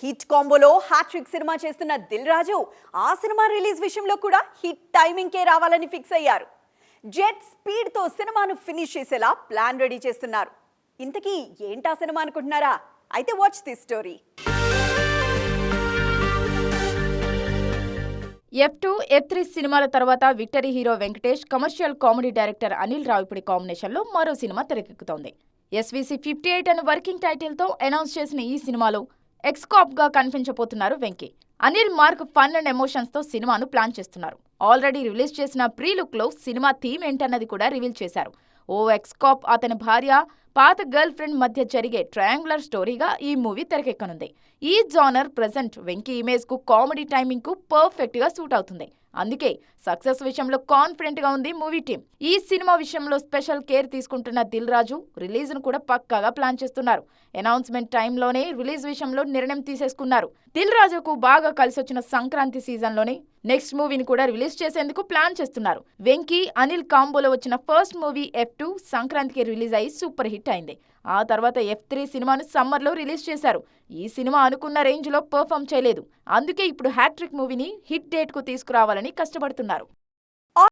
Hit కాంబోలో hat trick cinema చేస్తున్న దిల్ రాజు ఆ cinema release విషయంలో కూడా హిట్ టైమింగ్కే రావాలని ఫిక్స్ అయ్యారు. జెట్ స్పీడ్తో సినిమాను ఫినిష్ చేసేలా ప్లాన్ రెడీ చేస్తున్నారు. ఇంతకీ ఏంటా సినిమా అనుకుంటున్నారా? అయితే watch this story. F2, F3 సినిమాల తర్వాత victory hero Venkatesh, commercial comedy director Anil Ravipudi కాంబినేషన్లో మరో సినిమా తెరకెక్కుతోంది. SVC 58 అనే వర్కింగ్ టైటిల్తో అనౌన్స్ చేసిన ఈ సినిమాలో ఎక్స్కాప్గా కనిపించబోతున్నారు Venky. Anil mark fun and ఎమోషన్స్తో సినిమాను ప్లాన్ చేస్తున్నారు. ఆల్రెడీ రిలీజ్ చేసిన ప్రీ లుక్లో సినిమా థీమ్ ఏంటన్నది కూడా రివీల్ చేశారు. ఓ ఎక్స్కాప్, అతని భార్య, పాత గర్ల్ ఫ్రెండ్ మధ్య జరిగే ట్రయాంగులర్ స్టోరీగా ఈ మూవీ తెరకెక్కనుంది. ఈ జానర్ ప్రెజెంట్ వెంకీ ఇమేజ్ కు, కామెడీ టైమింగ్ కు పర్ఫెక్ట్ గా సూట్ అవుతుంది. అందుకే సక్సెస్ విషయంలో కాన్ఫిడెంట్ గా ఉంది మూవీ టీం. ఈ సినిమా విషయంలో స్పెషల్ కేర్ తీసుకుంటున్న దిల్ రాజు రిలీజ్ ను కూడా పక్కాగా ప్లాన్ చేస్తున్నారు. అనౌన్స్మెంట్ టైంలోనే రిలీజ్ విషయంలో నిర్ణయం తీసేసుకున్నారు. దిల్ రాజుకు బాగా కలిసొచ్చిన సంక్రాంతి సీజన్లోనే నెక్స్ట్ మూవీని కూడా రిలీజ్ చేసేందుకు ప్లాన్ చేస్తున్నారు. వెంకీ, అనిల్ కాంబోలో వచ్చిన ఫస్ట్ మూవీ F2 సంక్రాంతికి రిలీజ్ అయి సూపర్ హిట్ అయింది. ఆ తర్వాత F3 సినిమాను సమ్మర్లో రిలీజ్ చేశారు. ఈ సినిమా అనుకున్న రేంజ్లో పర్ఫామ్ చేయలేదు. అందుకే ఇప్పుడు హ్యాట్రిక్ మూవీని హిట్ డేట్కు తీసుకురావాలని కష్టపడుతున్నారు.